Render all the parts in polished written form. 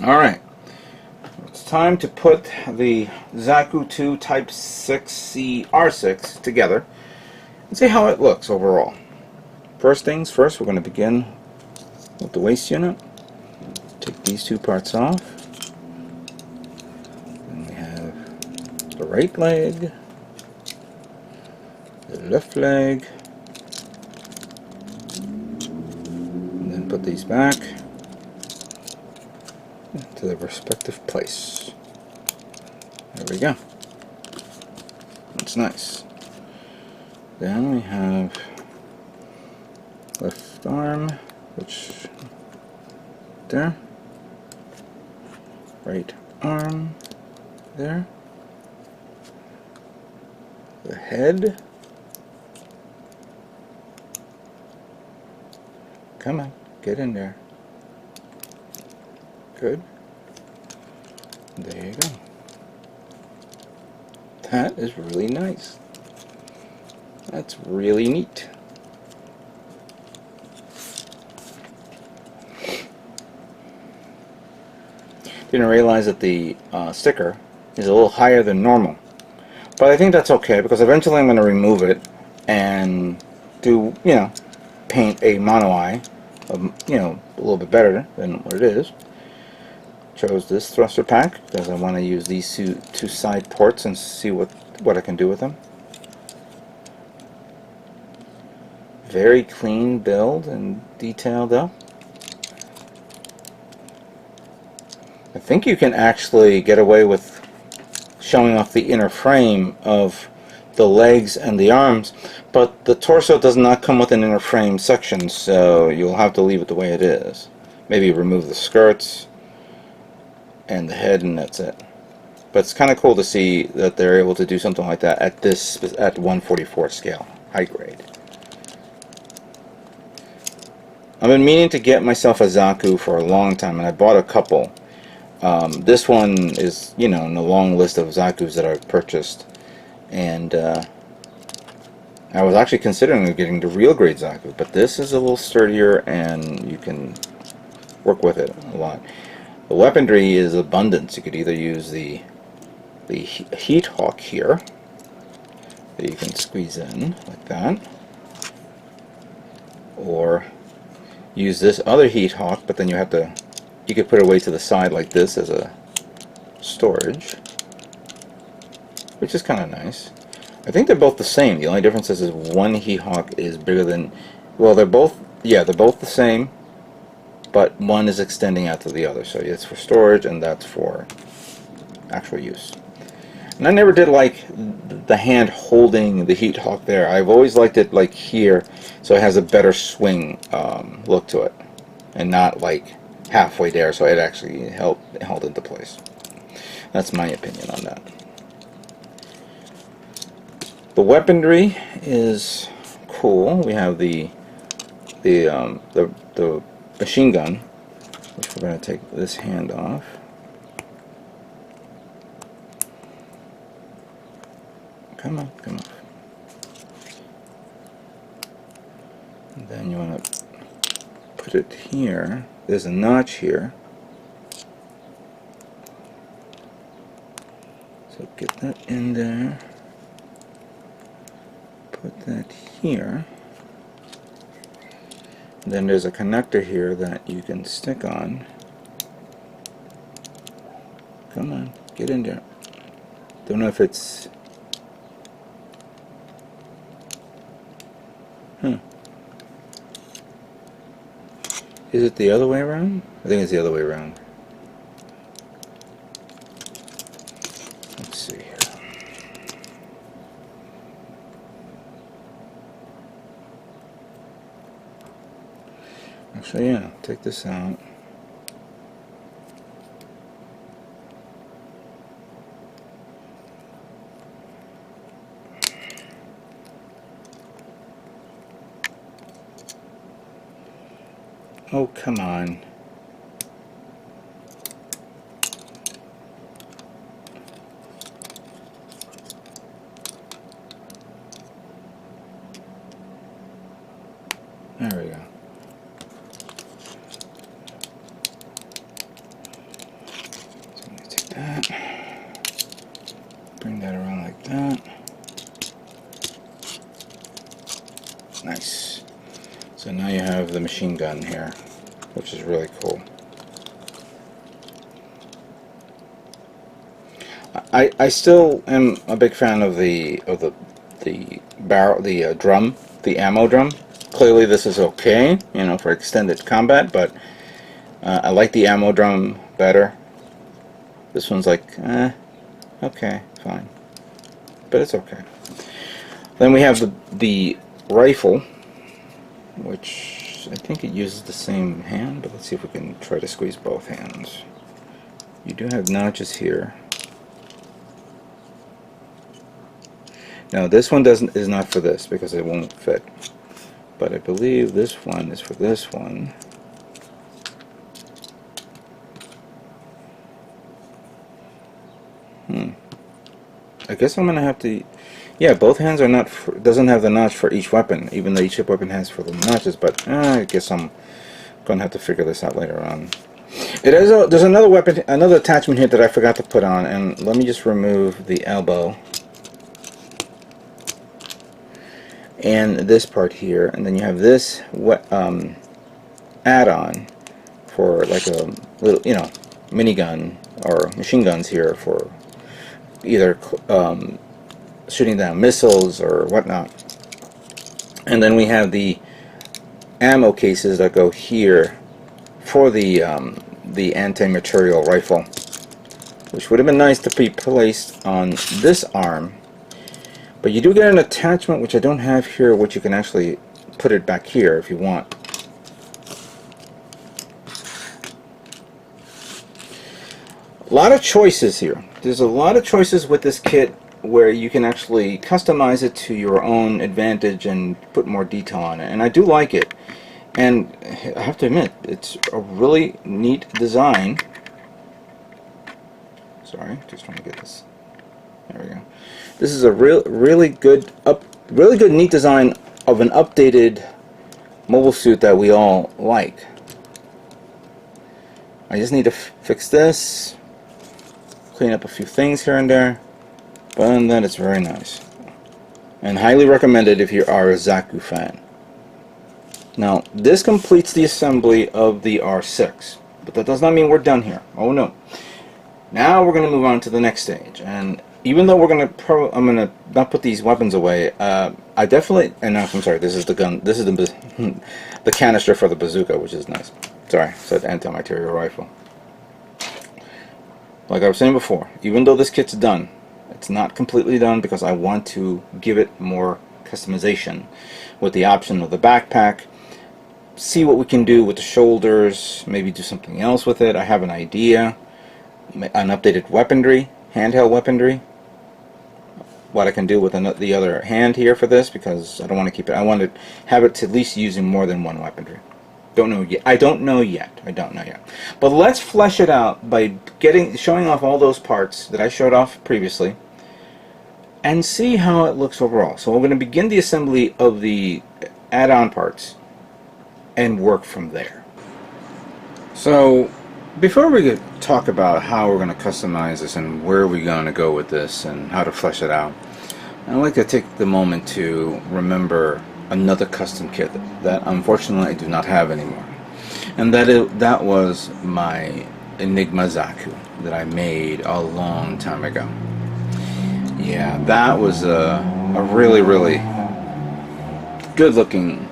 Alright, it's time to put the Zaku 2 Type 6C R6 together and see how it looks overall. First things first, we're going to begin with the waist unit. Take these two parts off. Then we have the right leg, the left leg, and then put these back to their respective place. There we go. That's nice. Then we have left arm, which there. Right arm there. The head. Come on, get in there. Good. There you go. That is really nice. That's really neat. Didn't realize that the sticker is a little higher than normal, but I think that's okay because eventually I'm going to remove it and do, paint a mono eye, a little bit better than what it is. Chose this thruster pack because I want to use these two side ports and see what I can do with them. Very clean build and detail though. I think you can actually get away with showing off the inner frame of the legs and the arms, but the torso does not come with an inner frame section, so you'll have to leave it the way it is. Maybe remove the skirts and the head, and that's it. But it's kind of cool to see that they're able to do something like that at 1/44 scale, high grade. I've been meaning to get myself a Zaku for a long time, and I bought a couple. This one is, in the long list of Zakus that I've purchased, and I was actually considering getting the real grade Zaku, but this is a little sturdier and you can work with it a lot. The weaponry is abundance. You could either use the heat hawk here that you can squeeze in like that, or use this other heat hawk, but then you could put it away to the side like this as a storage, which is kind of nice. I think they're both the same. The only difference is one heat hawk is bigger than, well, they're both the same, but one is extending out to the other. So it's for storage and that's for actual use. And I never did like the hand holding the heat hawk there. I've always liked it like here, so it has a better swing look to it, and not like halfway there, so it actually held into place. That's my opinion on that. The weaponry is cool. We have the machine gun, which we're going to take this hand off. Come on. And then you want to put it here. There's a notch here. So get that in there. Put that here. And then there's a connector here that you can stick on. Come on, get in there. Don't know if it's... Is it the other way around? I think it's the other way around. Let's see here. Actually, yeah, take this out. Oh, come on. There we go. have the machine gun here, which is really cool. I still am a big fan of the barrel, the drum, the ammo drum. Clearly, this is okay, you know, for extended combat, but I like the ammo drum better. This one's like, okay, fine, but it's okay. Then we have the rifle, which I think it uses the same hand, but let's see if we can try to squeeze both hands. You do have notches here. Now this one is not for this because it won't fit, but I believe this one is for this one. I guess I'm gonna have to. Yeah, both hands are not. Doesn't have the notch for each weapon, even though each weapon has for the notches. But I guess I'm gonna have to figure this out later on. There's another weapon, another attachment here that I forgot to put on, and let me just remove the elbow and this part here, and then you have this add-on for like a little, you know, minigun or machine guns here for either shooting down missiles or whatnot. And then we have the ammo cases that go here for the anti-material rifle, which would have been nice to be placed on this arm. But you do get an attachment, which I don't have here, which you can actually put it back here if you want. A lot of choices here. There's a lot of choices with this kit where you can actually customize it to your own advantage and put more detail on it. And I do like it. And I have to admit, it's a really neat design. Sorry, just trying to get this. There we go. This is a really good, neat design of an updated mobile suit that we all like. I just need to fix this, clean up a few things here and there, but other than that, it's very nice. And highly recommended if you are a Zaku fan. Now, this completes the assembly of the R6, but that does not mean we're done here. Oh no. Now we're going to move on to the next stage, and even though I'm gonna not put these weapons away, I definitely, and no, I'm sorry, this is the gun, this is the canister for the bazooka, which is nice. Sorry, said anti-material rifle. Like I was saying before, even though this kit's done, it's not completely done because I want to give it more customization with the option of the backpack. See what we can do with the shoulders, maybe do something else with it. I have an idea, an updated weaponry, handheld weaponry. What I can do with the other hand here for this, because I don't want to keep it. I want to have it to at least using more than one weaponry. Don't know yet. I don't know yet. But let's flesh it out by showing off all those parts that I showed off previously, and see how it looks overall. So we're going to begin the assembly of the add-on parts and work from there. So before we talk about how we're going to customize this and where we're going to go with this and how to flesh it out, I'd like to take the moment to remember another custom kit that unfortunately I do not have anymore. And that was my Enigma Zaku that I made a long time ago. Yeah, that was a really good looking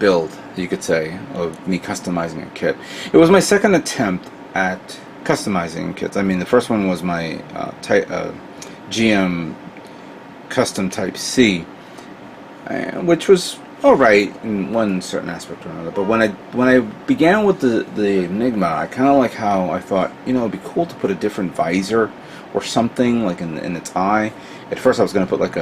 build, you could say, of me customizing a kit. It was my second attempt at customizing kits. I mean, the first one was my GM Custom Type C, which was alright in one certain aspect or another. But when I began with the Enigma, I kind of like how I thought, you know, it'd be cool to put a different visor or something like in its eye. At first, I was going to put like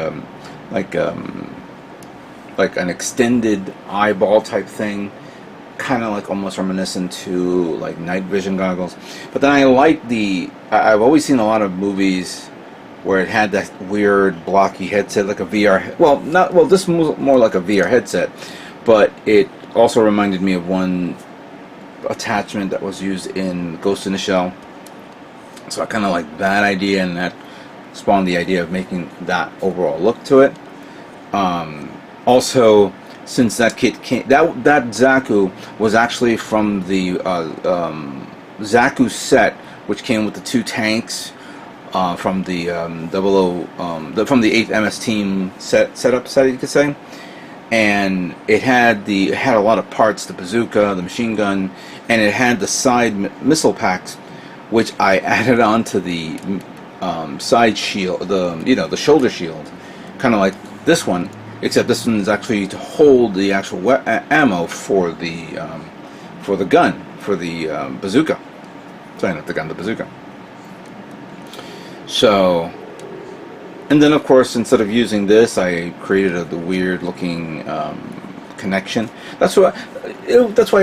an extended eyeball type thing, kind of like almost reminiscent to like night vision goggles. But then I like I've always seen a lot of movies where it had that weird blocky headset, like a VR. Well, this was more like a VR headset, but it also reminded me of one attachment that was used in Ghost in the Shell. So I kind of like that idea, and that spawned the idea of making that overall look to it. Also, since that kit came, that Zaku was actually from the Zaku set, which came with the 2 tanks from the from the 8th MS Team setup set, you could say. And it had a lot of parts: the bazooka, the machine gun, and it had the side missile packs, which I added onto the side shield, the shoulder shield, kind of like this one, except this one is actually to hold the actual ammo for the gun, for the bazooka. Sorry, not the gun, the bazooka. So, and then of course, instead of using this, I created the weird looking connection. That's why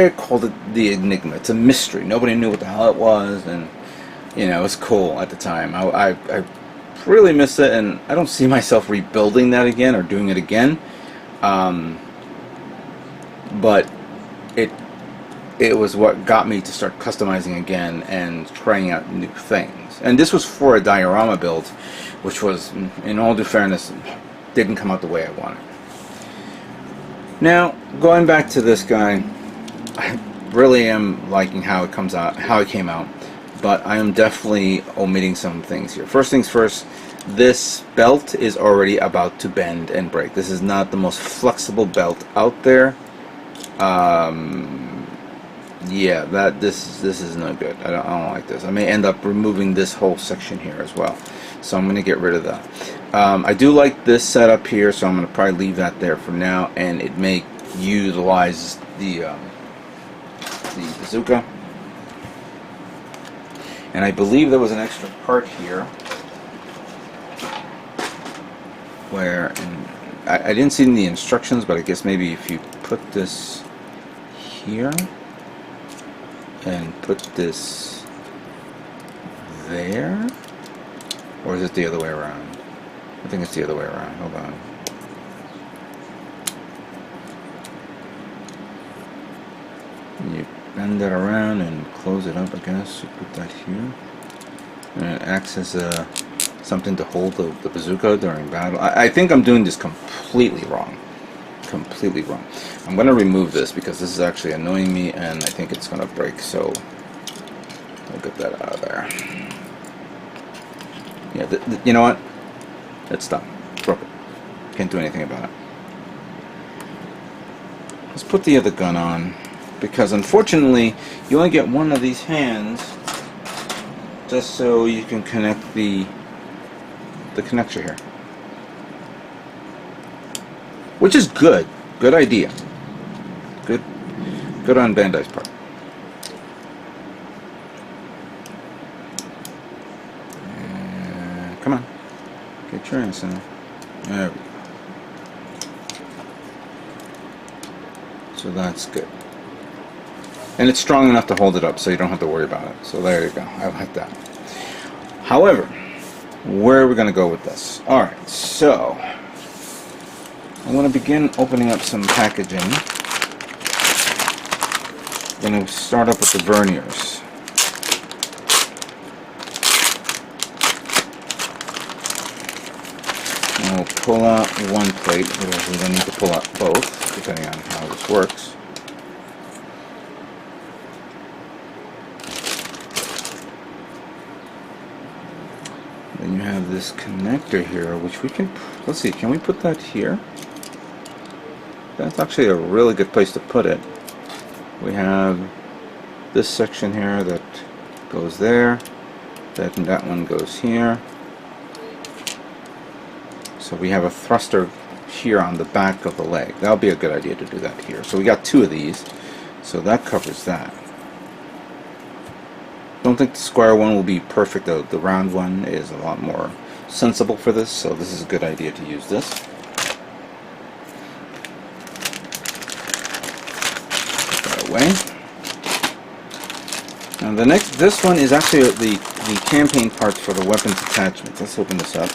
I called it the Enigma. It's a mystery. Nobody knew what the hell it was, and it was cool at the time. I really miss it, and I don't see myself rebuilding that again or doing it again. But it was what got me to start customizing again and trying out new things. And this was for a diorama build, which was, in all due fairness, didn't come out the way I wanted. Now, going back to this guy, I really am liking how it comes out, how it came out, but I am definitely omitting some things here. First things first, this belt is already about to bend and break. This is not the most flexible belt out there. Yeah, this is no good. I don't like this. I may end up removing this whole section here as well, so I'm going to get rid of that. I do like this setup here, so I'm going to probably leave that there for now, and it may utilize the bazooka. And I believe there was an extra part here where, and I didn't see in the instructions, but I guess maybe if you put this here and put this there, or is it the other way around? I think it's the other way around. Hold on. You bend that around and close it up, I guess. You put that here, and it acts as something to hold the bazooka during battle. I think I'm doing this completely wrong. Completely wrong. I'm going to remove this because this is actually annoying me, and I think it's going to break, so I'll get that out of there. Yeah, you know what? It's done. It's broken. Can't do anything about it. Let's put the other gun on, because unfortunately you only get one of these hands, just so you can connect the connector here. Which is good. Good idea. Good on Bandai's part. Come on. Get your ass in there. There we go. So that's good. And it's strong enough to hold it up, so you don't have to worry about it. So there you go. I like that. However, where are we going to go with this? Alright, so I'm going to begin opening up some packaging. I'm going to start up with the verniers. And we'll pull out one plate. We don't need to pull out both, depending on how this works. Then you have this connector here, which we can, let's see, can we put that here? That's actually a really good place to put it. We have this section here that goes there, that one goes here. So we have a thruster here on the back of the leg. That'll be a good idea to do that here. So we got 2 of these, so that covers that. Don't think the square one will be perfect. The round one is a lot more sensible for this, so this is a good idea to use this. Away. Now this one is actually the campaign parts for the weapons attachments. Let's open this up.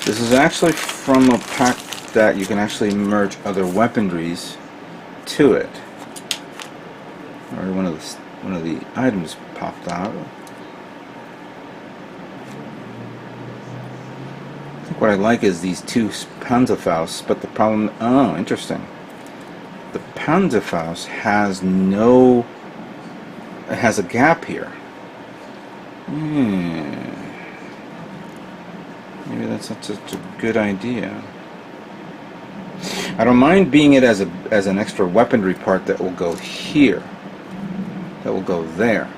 This is actually from a pack that you can actually merge other weaponries to it. Or one of one of the items popped out. I think what I like is these two Panzerfaust, but the problem, oh, interesting. The Panzerfaust has no, it has a gap here. Maybe that's not such a good idea. I don't mind being it as an extra weaponry part that will go here. That will go there.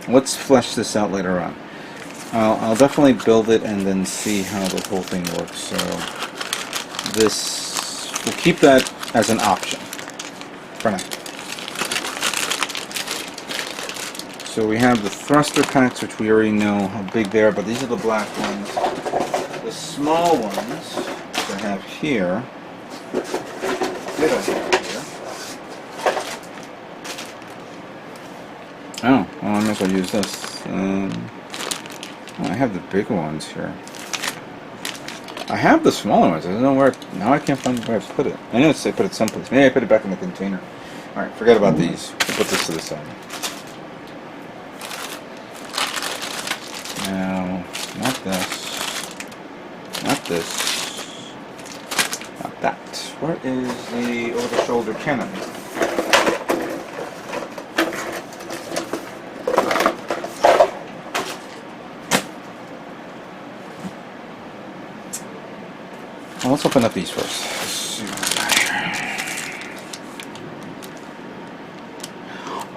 Let's flesh this out later on. I'll definitely build it and then see how the whole thing works. So this, we'll keep that as an option for now. So we have the thruster packs, which we already know how big they are, but these are the black ones. The small ones that I have here, oh, well, I might as well use this. I have the big ones here. I have the smaller ones. I don't know where. Now I can't find where I put it. I know I put it someplace. Maybe I put it back in the container. All right, forget about these. We'll put this to the side. Now, not this. Not this. Not that. Where is the over-the-shoulder cannon? Well, let's open up these first.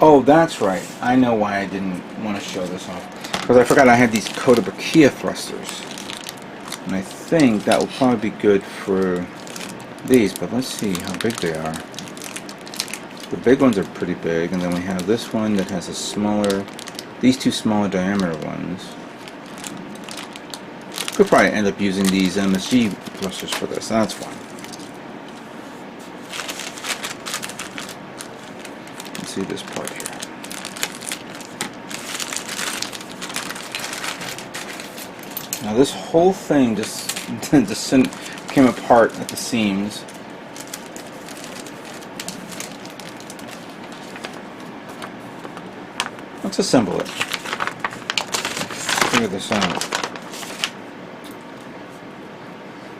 Oh, that's right. I know why I didn't want to show this off. Because I forgot I had these Kotobukiya thrusters. And I think that will probably be good for these, but let's see how big they are. The big ones are pretty big, and then we have this one that has a smaller, these two smaller diameter ones. Could probably end up using these MSG thrusters for this, that's fine. Let's see this part here. Now this whole thing just came apart at the seams. Let's assemble it. Figure this out.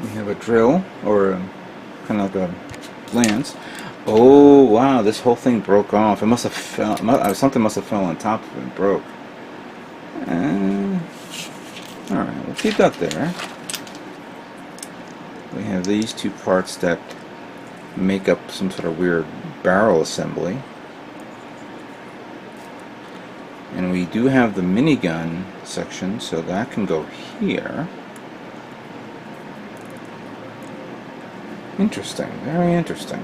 We have a drill, or kind of like a lance. Oh wow! This whole thing broke off. It must have fell. Something must have fell on top of it and broke. All right, we'll keep that there. We have these two parts that make up some sort of weird barrel assembly. And we do have the minigun section, so that can go here. Interesting, very interesting.